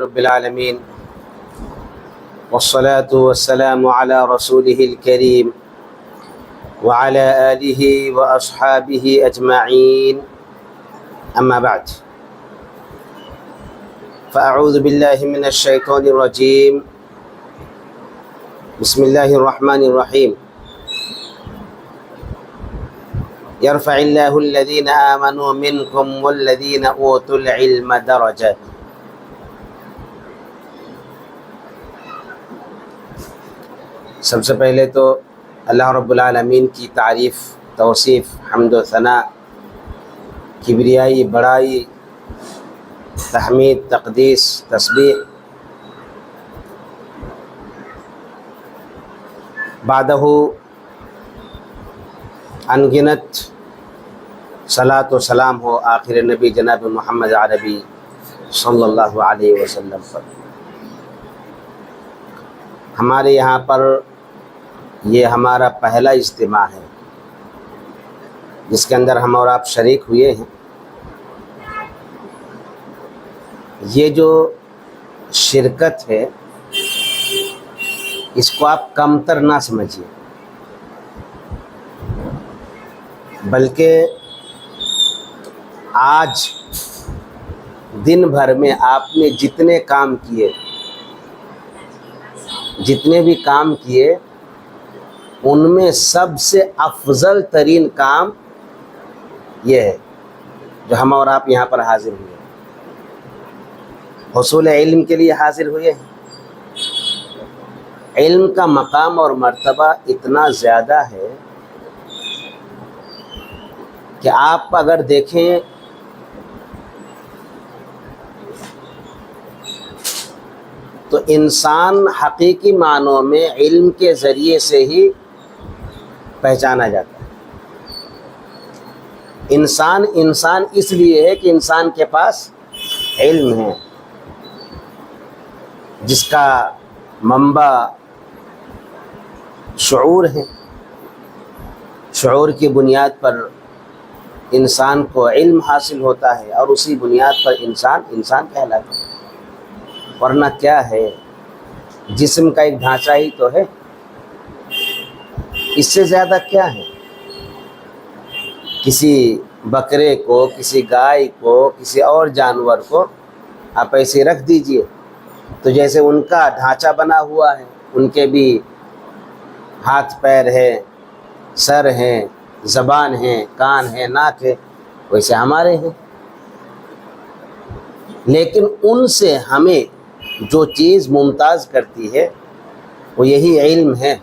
رب العالمین والصلاة والسلام على رسوله الكريم وعلى آله وأصحابه أجمعين أما بعد فأعوذ بالله من الشيطان الرجيم بسم الله الرحمن الرحيم يرفع الله الذين آمنوا منكم والذين أوتوا العلم درجات۔ سب سے پہلے تو اللہ رب العالمین کی تعریف، توصیف، حمد و ثناء، کبریائی، بڑائی، تحمید، تقدیس، تسبیح، بعدہ انگنت صلاۃ و سلام ہو آخر نبی جناب محمد عربی صلی اللہ علیہ وسلم پر۔ ہمارے یہاں پر یہ ہمارا پہلا اجتماع ہے جس کے اندر ہم اور آپ شریک ہوئے ہیں۔ یہ جو شرکت ہے اس کو آپ کمتر نہ سمجھیے، بلکہ آج دن بھر میں آپ نے جتنے بھی کام کیے ان میں سب سے افضل ترین کام یہ ہے جو ہم اور آپ یہاں پر حاضر ہوئے ہیں، حصول علم کے لیے حاضر ہوئے ہیں۔ علم کا مقام اور مرتبہ اتنا زیادہ ہے کہ آپ اگر دیکھیں تو انسان حقیقی معنوں میں علم کے ذریعے سے ہی پہچانا جاتا ہے۔ انسان اس لیے ہے کہ انسان کے پاس علم ہے جس کا منبع شعور ہے۔ شعور کی بنیاد پر انسان کو علم حاصل ہوتا ہے اور اسی بنیاد پر انسان کہلاتا ہے۔ ورنہ کیا ہے، جسم کا ایک ڈھانچہ ہی تو ہے، اس سے زیادہ کیا ہے؟ کسی بکرے کو، کسی گائے کو، کسی اور جانور کو آپ ایسے رکھ دیجئے تو جیسے ان کا ڈھانچہ بنا ہوا ہے، ان کے بھی ہاتھ پیر ہے، سر ہیں، زبان ہے، کان ہے، ناک ہے، ویسے ہمارے ہیں۔ لیکن ان سے ہمیں جو چیز ممتاز کرتی ہے وہ یہی علم ہے،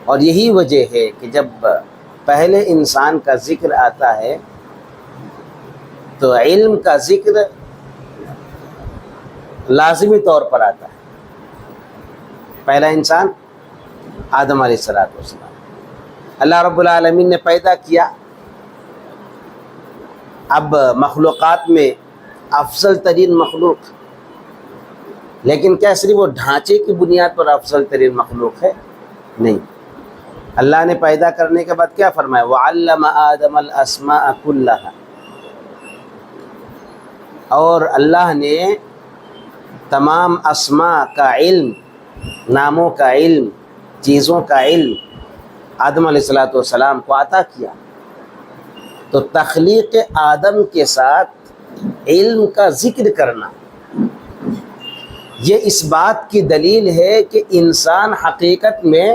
اور یہی وجہ ہے کہ جب پہلے انسان کا ذکر آتا ہے تو علم کا ذکر لازمی طور پر آتا ہے۔ پہلا انسان آدم علیہ السلام، اللہ رب العالمین نے پیدا کیا۔ اب مخلوقات میں افضل ترین مخلوق، لیکن کیا صرف وہ ڈھانچے کی بنیاد پر افضل ترین مخلوق ہے؟ نہیں۔ اللہ نے پیدا کرنے کے بعد کیا فرمایا؟ وَعَلَّمَ آدَمَ الْأَسْمَاءَ كُلَّهَا، اور اللہ نے تمام اسماء کا علم، ناموں کا علم، چیزوں کا علم آدم علیہ السلام کو عطا کیا۔ تو تخلیق آدم کے ساتھ علم کا ذکر کرنا یہ اس بات کی دلیل ہے کہ انسان حقیقت میں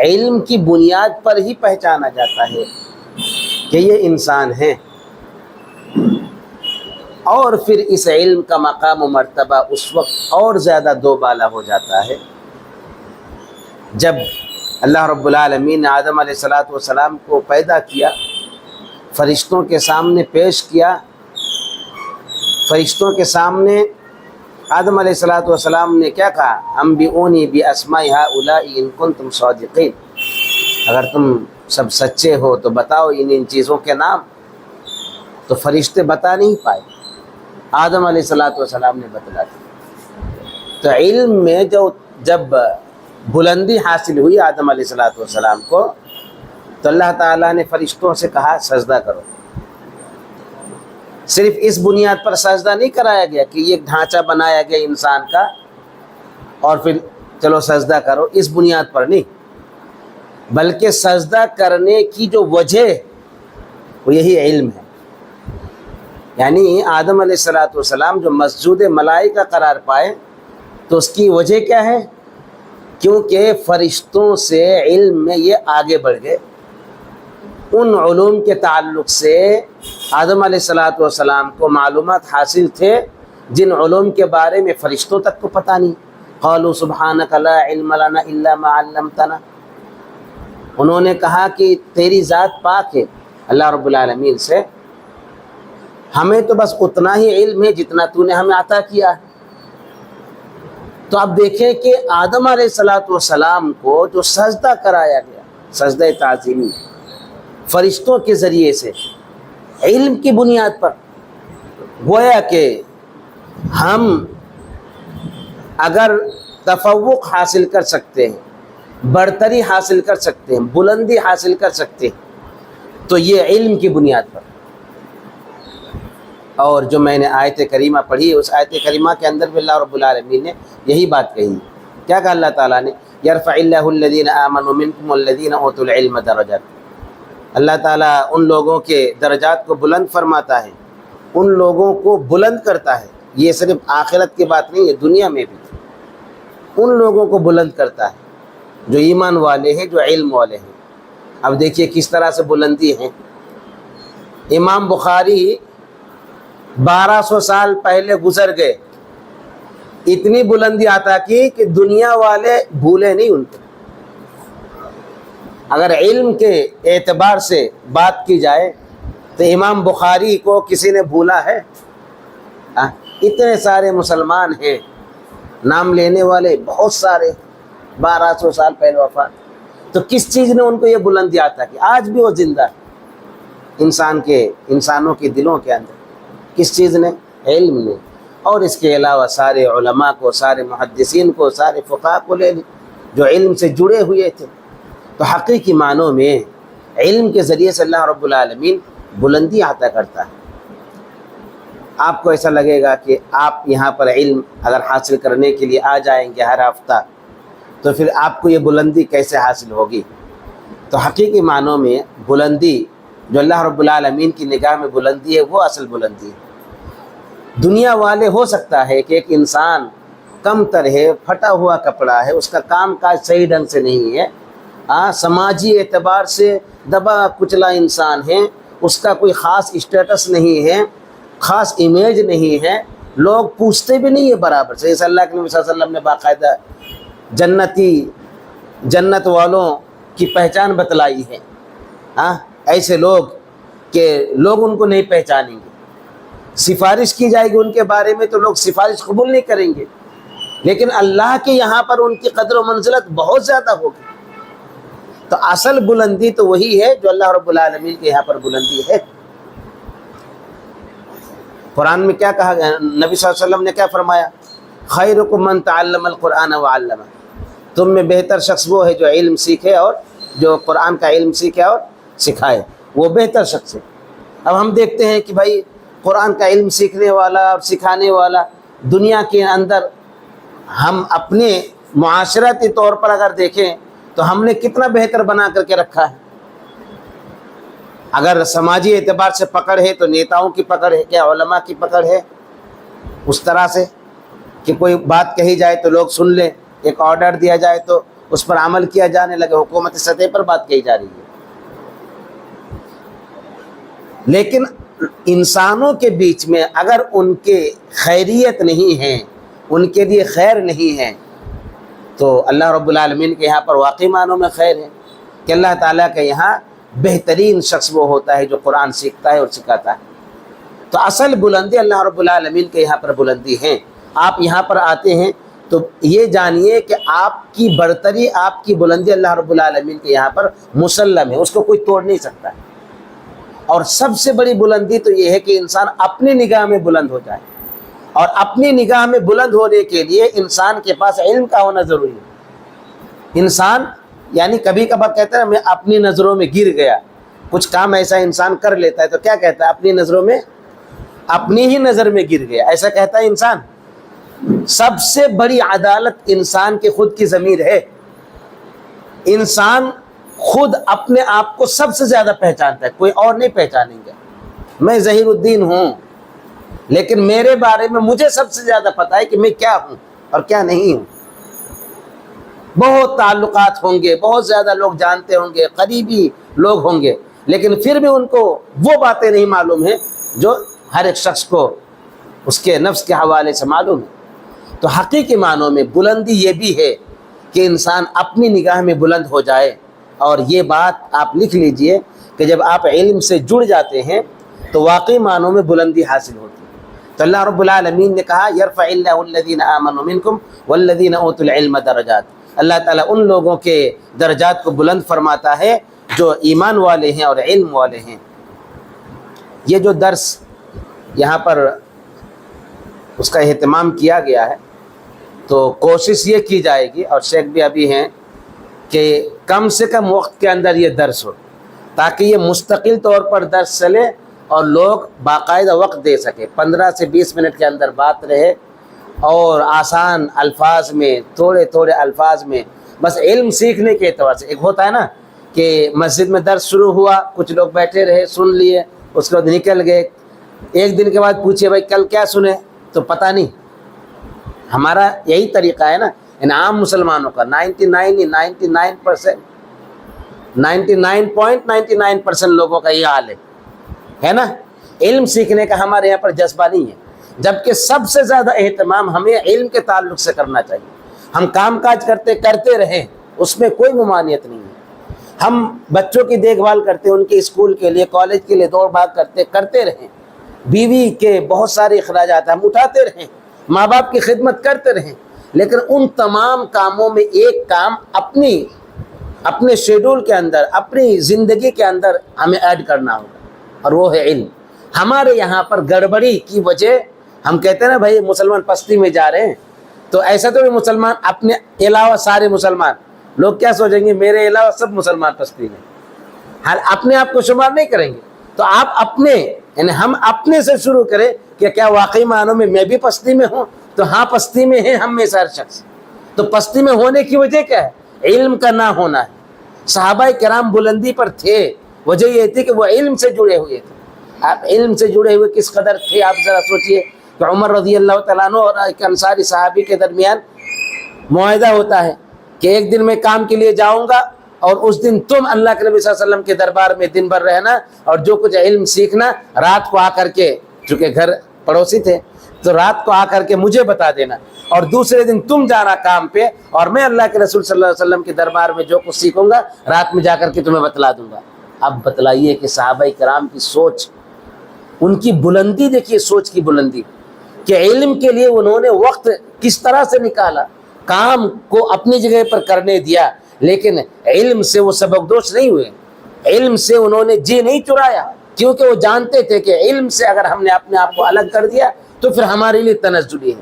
علم کی بنیاد پر ہی پہچانا جاتا ہے کہ یہ انسان ہے، اور پھر اس علم کا مقام و مرتبہ اس وقت اور زیادہ دو بالا ہو جاتا ہے جب اللہ رب العالمین نے آدم علیہ السلام کو پیدا کیا، فرشتوں کے سامنے پیش کیا۔ فرشتوں کے سامنے آدم علیہ السلام نے کیا کہا؟ انبئونی باسماء ہؤلاء ان کنتم صادقین، اگر تم سب سچے ہو تو بتاؤ ان چیزوں کے نام۔ تو فرشتے بتا نہیں پائے، آدم علیہ السلام نے بتلا دیا۔ تو علم میں جب بلندی حاصل ہوئی آدم علیہ السلام کو تو اللہ تعالیٰ نے فرشتوں سے کہا سجدہ کرو۔ صرف اس بنیاد پر سجدہ نہیں کرایا گیا کہ یہ ڈھانچہ بنایا گیا انسان کا اور پھر چلو سجدہ کرو، اس بنیاد پر نہیں، بلکہ سجدہ کرنے کی جو وجہ وہ یہی علم ہے۔ یعنی آدم علیہ السلام جو مسجود ملائکہ قرار پائے تو اس کی وجہ کیا ہے؟ کیونکہ فرشتوں سے علم میں یہ آگے بڑھ گئے، ان علوم کے تعلق سے آدم علیہ السلام کو معلومات حاصل تھے جن علوم کے بارے میں فرشتوں تک کو پتہ نہیں۔ قالوا سبحانک لا علم لنا الا ما علمتنا، انہوں نے کہا کہ تیری ذات پاک ہے اللہ رب العالمین سے، ہمیں تو بس اتنا ہی علم ہے جتنا تو نے ہمیں عطا کیا ہے۔ تو اب دیکھیں کہ آدم علیہ السلام کو جو سجدہ کرایا گیا، سجدہ تعظیمی فرشتوں کے ذریعے سے علم کی بنیاد پر، گویا کہ ہم اگر تفوق حاصل کر سکتے ہیں، برتری حاصل کر سکتے ہیں، بلندی حاصل کر سکتے ہیں تو یہ علم کی بنیاد پر۔ اور جو میں نے آیت کریمہ پڑھی، اس آیت کریمہ کے اندر بھی اللہ رب العالمین نے یہی بات کہی۔ کیا کہا اللہ تعالیٰ نے؟ یرفع اللہ الذین آمنوا منکم والذین اوتوا العلم درجات، اللہ تعالیٰ ان لوگوں کے درجات کو بلند فرماتا ہے، ان لوگوں کو بلند کرتا ہے۔ یہ صرف آخرت کی بات نہیں ہے، دنیا میں بھی ان لوگوں کو بلند کرتا ہے جو ایمان والے ہیں، جو علم والے ہیں۔ اب دیکھیے کس طرح سے بلندی ہے۔ امام بخاری 1200 سال پہلے گزر گئے، اتنی بلندی عطا کی کہ دنیا والے بھولے نہیں ان کو۔ اگر علم کے اعتبار سے بات کی جائے تو امام بخاری کو کسی نے بھولا ہے؟ اتنے سارے مسلمان ہیں، نام لینے والے بہت سارے، 1200 سال پہلے وفات، تو کس چیز نے ان کو یہ بلندی عطا کی؟ آج بھی وہ زندہ ہے انسانوں کے دلوں کے اندر۔ کس چیز نے؟ علم نے۔ اور اس کے علاوہ سارے علماء کو، سارے محدثین کو، سارے فقہاء کو لے لیں جو علم سے جڑے ہوئے تھے۔ تو حقیقی معنوں میں علم کے ذریعے سے اللہ رب العالمین بلندی عطا کرتا ہے۔ آپ کو ایسا لگے گا کہ آپ یہاں پر علم اگر حاصل کرنے کے لیے آ جائیں گے ہر ہفتہ تو پھر آپ کو یہ بلندی کیسے حاصل ہوگی؟ تو حقیقی معنوں میں بلندی جو اللہ رب العالمین کی نگاہ میں بلندی ہے وہ اصل بلندی ہے۔ دنیا والے ہو سکتا ہے کہ ایک انسان کم تر ہے، پھٹا ہوا کپڑا ہے، اس کا کام کاج صحیح ڈھنگ سے نہیں ہے، سماجی اعتبار سے دبا کچلا انسان ہے، اس کا کوئی خاص اسٹیٹس نہیں ہے، خاص امیج نہیں ہے، لوگ پوچھتے بھی نہیں ہے برابر سے۔ اس اللہ کے نبی صلی اللہ علیہ وسلم نے باقاعدہ جنت والوں کی پہچان بتلائی ہے۔ ایسے لوگ کہ لوگ ان کو نہیں پہچانیں گے، سفارش کی جائے گی ان کے بارے میں تو لوگ سفارش قبول نہیں کریں گے، لیکن اللہ کے یہاں پر ان کی قدر و منزلت بہت زیادہ ہوگی۔ تو اصل بلندی تو وہی ہے جو اللہ رب العالمین کے یہاں پر بلندی ہے۔ قرآن میں کیا کہا گیا؟ نبی صلی اللہ علیہ وسلم نے کیا فرمایا؟ خیرکم من تعلم القرآن وعلمہ، تم میں بہتر شخص وہ ہے جو علم سیکھے اور جو قرآن کا علم سیکھے اور سکھائے، وہ بہتر شخص ہے۔ اب ہم دیکھتے ہیں کہ بھائی قرآن کا علم سیکھنے والا اور سکھانے والا دنیا کے اندر، ہم اپنے معاشرتی طور پر اگر دیکھیں تو ہم نے کتنا بہتر بنا کر کے رکھا ہے۔ اگر سماجی اعتبار سے پکڑ ہے تو نیتاؤں کی پکڑ ہے، کیا علماء کی پکڑ ہے؟ اس طرح سے کہ کوئی بات کہی جائے تو لوگ سن لیں، ایک آرڈر دیا جائے تو اس پر عمل کیا جانے لگے، حکومتی سطح پر بات کہی جا رہی ہے۔ لیکن انسانوں کے بیچ میں اگر ان کے خیریت نہیں ہے، ان کے لیے خیر نہیں ہے، تو اللہ رب العالمین کے یہاں پر واقعی معنوں میں خیر ہے کہ اللہ تعالیٰ کے یہاں بہترین شخص وہ ہوتا ہے جو قرآن سیکھتا ہے اور سکھاتا ہے۔ تو اصل بلندی اللہ رب العالمین کے یہاں پر بلندی ہے۔ آپ یہاں پر آتے ہیں تو یہ جانیے کہ آپ کی برتری، آپ کی بلندی اللہ رب العالمین کے یہاں پر مسلم ہے، اس کو کوئی توڑ نہیں سکتا ہے۔ اور سب سے بڑی بلندی تو یہ ہے کہ انسان اپنی نگاہ میں بلند ہو جائے، اور اپنی نگاہ میں بلند ہونے کے لیے انسان کے پاس علم کا ہونا ضروری ہے۔ انسان یعنی کبھی کبھار کہتا ہے میں اپنی نظروں میں گر گیا، کچھ کام ایسا انسان کر لیتا ہے تو کیا کہتا ہے؟ اپنی نظروں میں اپنی ہی نظر میں گر گیا. ایسا کہتا ہے انسان. سب سے بڑی عدالت انسان کے خود کی ضمیر ہے. انسان خود اپنے آپ کو سب سے زیادہ پہچانتا ہے, کوئی اور نہیں پہچانیں گے. میں ظہیر الدین ہوں, لیکن میرے بارے میں مجھے سب سے زیادہ پتا ہے کہ میں کیا ہوں اور کیا نہیں ہوں. بہت تعلقات ہوں گے, بہت زیادہ لوگ جانتے ہوں گے, قریبی لوگ ہوں گے, لیکن پھر بھی ان کو وہ باتیں نہیں معلوم ہیں جو ہر ایک شخص کو اس کے نفس کے حوالے سے معلوم ہے. تو حقیقی معنوں میں بلندی یہ بھی ہے کہ انسان اپنی نگاہ میں بلند ہو جائے. اور یہ بات آپ لکھ لیجئے کہ جب آپ علم سے جڑ جاتے ہیں تو واقعی معنوں میں بلندی حاصل ہوتی ہے. تو اللہ رب العالمین نے کہا یرفع اللہ الذین آمنوا منکم والذین اوتوا العلم درجات. اللہ تعالیٰ ان لوگوں کے درجات کو بلند فرماتا ہے جو ایمان والے ہیں اور علم والے ہیں. یہ جو درس یہاں پر اس کا اہتمام کیا گیا ہے تو کوشش یہ کی جائے گی, اور شیخ بھی ابھی ہیں, کہ کم سے کم وقت کے اندر یہ درس ہو تاکہ یہ مستقل طور پر درس چلے اور لوگ باقاعدہ وقت دے سکیں. 15 سے 20 منٹ کے اندر بات رہے اور آسان الفاظ میں, تھوڑے تھوڑے الفاظ میں, بس علم سیکھنے کے اعتبار سے. ایک ہوتا ہے نا کہ مسجد میں درس شروع ہوا, کچھ لوگ بیٹھے رہے, سن لیے, اس کے بعد نکل گئے. ایک دن کے بعد پوچھے بھائی کل کیا سنے, تو پتہ نہیں. ہمارا یہی طریقہ ہے نا, ان عام مسلمانوں کا 99.99% لوگوں کا یہ حال ہے نا. علم سیکھنے کا ہمارے یہاں پر جذبہ نہیں ہے, جبکہ سب سے زیادہ اہتمام ہمیں علم کے تعلق سے کرنا چاہیے. ہم کام کاج کرتے رہیں, اس میں کوئی ممانعت نہیں ہے. ہم بچوں کی دیکھ بھال کرتے, ان کے اسکول کے لیے, کالج کے لیے دوڑ بھاگ کرتے رہیں. بیوی کے بہت سارے اخراجات ہم اٹھاتے رہیں, ماں باپ کی خدمت کرتے رہیں, لیکن ان تمام کاموں میں ایک کام اپنے شیڈول کے اندر, اپنی زندگی کے اندر ہمیں ایڈ کرنا ہوگا, اور وہ ہے علم. ہمارے یہاں پر گڑبڑی کی وجہ, ہم کہتے ہیں نا بھائی مسلمان پستی میں جا رہے ہیں, تو ایسا تو مسلمان اپنے علاوہ سارے مسلمان, لوگ کیا سوچیں گے میرے علاوہ سب مسلمان پستی میں, اپنے آپ کو شمار نہیں کریں گے. تو آپ اپنے, یعنی ہم اپنے سے شروع کریں کہ کیا واقعی معنوں میں میں بھی پستی میں ہوں. تو ہاں پستی میں ہے ہم میں سے ہر شخص. تو پستی میں ہونے کی وجہ کیا ہے؟ علم کا نہ ہونا ہے. صحابہ کرام بلندی پر تھے, وجہ یہ تھی کہ وہ علم سے جڑے ہوئے تھے. آپ علم سے جڑے ہوئے کس قدر تھے آپ ذرا سوچئے کہ عمر رضی اللہ تعالیٰ عنہ اور ایک انصاری صحابی کے درمیان معاہدہ ہوتا ہے کہ ایک دن میں کام کے لیے جاؤں گا, اور اس دن تم اللہ کے نبی صلی اللہ علیہ وسلم کے دربار میں دن بھر رہنا, اور جو کچھ علم سیکھنا رات کو آ کر کے, چونکہ گھر پڑوسی تھے تو رات کو آ کر کے مجھے بتا دینا, اور دوسرے دن تم جانا کام پہ, اور میں اللہ کے رسول صلی اللہ علیہ وسلم کے دربار میں جو کچھ سیکھوں گا رات میں جا کر کے تمہیں بتلا دوں گا. اب بتلائیے کہ صحابہ کرام کی سوچ, ان کی بلندی دیکھیے, سوچ کی بلندی, کہ علم کے لیے انہوں نے وقت کس طرح سے نکالا, کام کو اپنی جگہ پر کرنے دیا, لیکن علم سے وہ سبکدوش نہیں ہوئے, علم سے انہوں نے جی نہیں چرایا, کیونکہ وہ جانتے تھے کہ علم سے اگر ہم نے اپنے آپ کو الگ کر دیا تو پھر ہمارے لیے تنزلی ہے,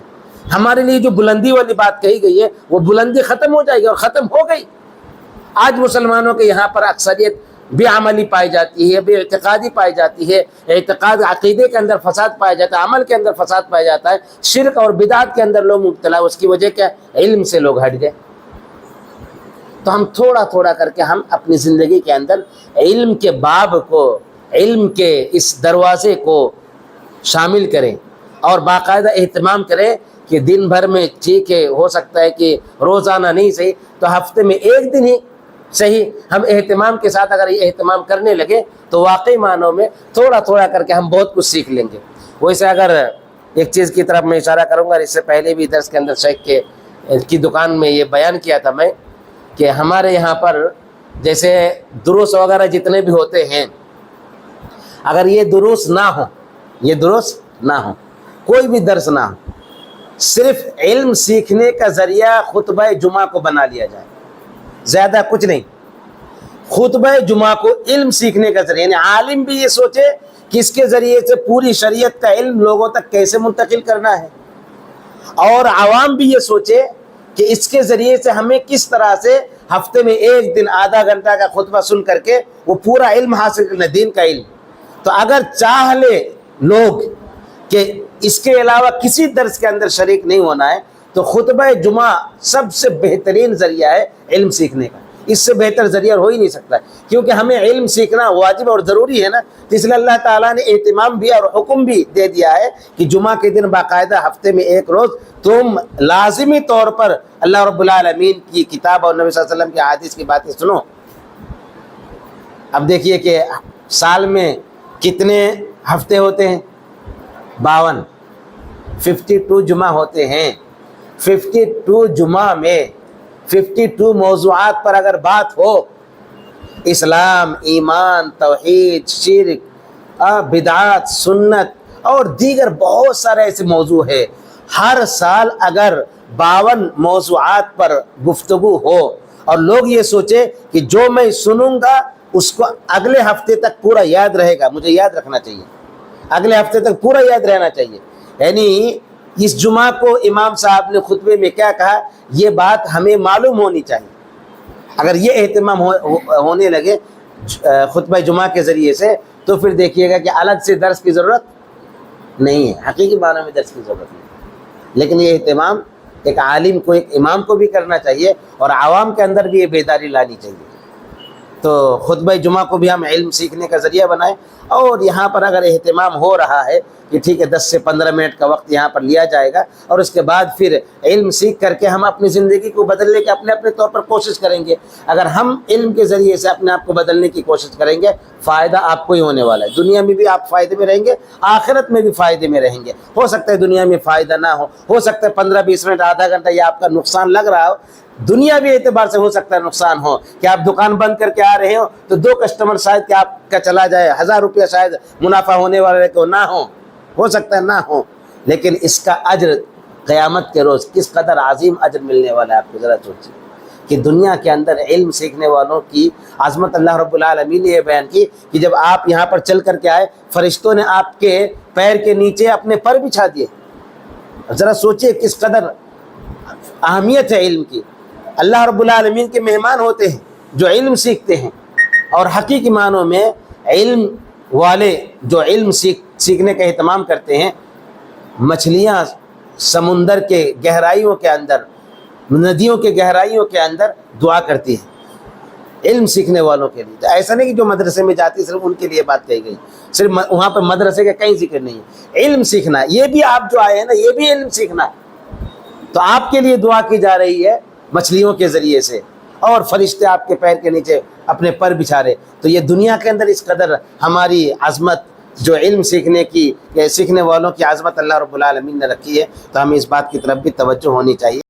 ہمارے لیے جو بلندی والی بات کہی گئی ہے وہ بلندی ختم ہو جائے گی, اور ختم ہو گئی. آج مسلمانوں کے یہاں پر اکثریت بے عملی پائی جاتی ہے, بے اعتقادی پائی جاتی ہے, اعتقاد عقیدے کے اندر فساد پایا جاتا ہے, عمل کے اندر فساد پایا جاتا ہے, شرک اور بدعت کے اندر لوگ مبتلا. اس کی وجہ کیا ہے؟ علم سے لوگ ہٹ گئے. تو ہم تھوڑا تھوڑا کر کے ہم اپنی زندگی کے اندر علم کے باب کو, علم کے اس دروازے کو شامل کریں, اور باقاعدہ اہتمام کریں کہ دن بھر میں, ٹھیک ہے ہو سکتا ہے کہ روزانہ نہیں صحیح تو ہفتے میں ایک دن ہی صحیح, ہم اہتمام کے ساتھ اگر یہ اہتمام کرنے لگے تو واقعی معنوں میں تھوڑا تھوڑا کر کے ہم بہت کچھ سیکھ لیں گے. ویسے اگر ایک چیز کی طرف میں اشارہ کروں گا, اس سے پہلے بھی درس کے اندر شیخ کی دکان میں یہ بیان کیا تھا میں, کہ ہمارے یہاں پر جیسے دروس وغیرہ جتنے بھی ہوتے ہیں, اگر یہ دروس نہ ہو, کوئی بھی درس نہ ہو, صرف علم سیکھنے کا ذریعہ خطبہ جمعہ کو بنا لیا جائے, زیادہ کچھ نہیں. خطبہ جمعہ کو علم سیکھنے کا ذریعہ, یعنی عالم بھی یہ سوچے کہ اس کے ذریعے سے پوری شریعت کا علم لوگوں تک کیسے منتقل کرنا ہے, اور عوام بھی یہ سوچے کہ اس کے ذریعے سے ہمیں کس طرح سے ہفتے میں ایک دن آدھا گھنٹہ کا خطبہ سن کر کے وہ پورا علم حاصل کرنا, دین کا علم. تو اگر چاہ لے لوگ کہ اس کے علاوہ کسی درس کے اندر شریک نہیں ہونا ہے، تو خطبہ جمعہ سب سے بہترین ذریعہ ہے علم سیکھنے کا. اس سے بہتر ذریعہ ہو ہی نہیں سکتا، کیونکہ ہمیں علم سیکھنا واجب اور ضروری ہے نا. تو اس لیے اللہ تعالیٰ نے اہتمام بھی اور حکم بھی دے دیا ہے کہ جمعہ کے دن باقاعدہ ہفتے میں ایک روز تم لازمی طور پر اللہ رب العالمین کی کتاب اور نبی صلی اللہ علیہ وسلم کی احادیث کی باتیں سنو. اب دیکھیے کہ سال میں کتنے ہفتے ہوتے ہیں؟ 52. 52 جمعہ ہوتے ہیں. 52 جمعہ میں 52 موضوعات پر اگر بات ہو، اسلام، ایمان، توحید، شرک، بدعات، سنت اور دیگر بہت سارے ایسے موضوع ہے. ہر سال اگر 52 موضوعات پر گفتگو ہو اور لوگ یہ سوچے کہ جو میں سنوں گا اس کو اگلے ہفتے تک پورا یاد رہے گا، مجھے یاد رکھنا چاہیے، اگلے ہفتے تک پورا یاد رہنا چاہیے. یعنی اس جمعہ کو امام صاحب نے خطبے میں کیا کہا، یہ بات ہمیں معلوم ہونی چاہیے. اگر یہ اہتمام ہونے لگے خطبہ جمعہ کے ذریعے سے، تو پھر دیکھیے گا کہ الگ سے درس کی ضرورت نہیں ہے، حقیقی معنی میں درس کی ضرورت نہیں. لیکن یہ اہتمام ایک عالم کو، ایک امام کو بھی کرنا چاہیے اور عوام کے اندر بھی یہ بیداری لانی چاہیے. تو خطبہ جمعہ کو بھی ہم علم سیکھنے کا ذریعہ بنائیں. اور یہاں پر اگر اہتمام ہو رہا ہے کہ ٹھیک ہے 10 سے 15 منٹ کا وقت یہاں پر لیا جائے گا، اور اس کے بعد پھر علم سیکھ کر کے ہم اپنی زندگی کو بدلنے کی اپنے اپنے طور پر کوشش کریں گے. اگر ہم علم کے ذریعے سے اپنے آپ کو بدلنے کی کوشش کریں گے، فائدہ آپ کو ہی ہونے والا ہے. دنیا میں بھی آپ فائدے میں رہیں گے، آخرت میں بھی فائدے میں رہیں گے. ہو سکتا ہے دنیا میں فائدہ نہ ہو سکتا ہے 15-20 منٹ، آدھا گھنٹہ یہ آپ کا نقصان لگ رہا ہو. دنیا بھی اعتبار سے ہو سکتا ہے نقصان ہو کہ آپ دکان بند کر کے آ رہے ہو تو 2 کسٹمر شاید کہ آپ کا چلا جائے، 1000 روپیہ شاید منافع ہونے والے کو نہ ہو سکتا ہے نہ ہو. لیکن اس کا اجر قیامت کے روز کس قدر عظیم اجر ملنے والا ہے، آپ کو ذرا سوچیے کہ دنیا کے اندر علم سیکھنے والوں کی عظمت اللہ رب العالمین نے یہ بیان کی کہ جب آپ یہاں پر چل کر کے آئے، فرشتوں نے آپ کے پیر کے نیچے اپنے پر بچھا دیے. ذرا سوچیے کس قدر اہمیت ہے علم کی. اللہ رب العالمین کے مہمان ہوتے ہیں جو علم سیکھتے ہیں، اور حقیقی معنوں میں علم والے جو علم سیکھنے کا اہتمام کرتے ہیں، مچھلیاں سمندر کے گہرائیوں کے اندر، ندیوں کے گہرائیوں کے اندر دعا کرتی ہیں علم سیکھنے والوں کے لیے. تو ایسا نہیں کہ جو مدرسے میں جاتی صرف ان کے لیے بات کہی گئی، صرف وہاں پہ مدرسے کا کہیں ذکر نہیں ہے. علم سیکھنا، یہ بھی آپ جو آئے ہیں نا، یہ بھی علم سیکھنا ہے. تو آپ کے لیے دعا کی جا رہی ہے مچھلیوں کے ذریعے سے، اور فرشتے آپ کے پیر کے نیچے اپنے پر بچھا رہے. تو یہ دنیا کے اندر اس قدر ہماری عظمت جو علم سیکھنے والوں کی عظمت اللہ رب العالمین نے رکھی ہے، تو ہمیں اس بات کی طرف بھی توجہ ہونی چاہیے.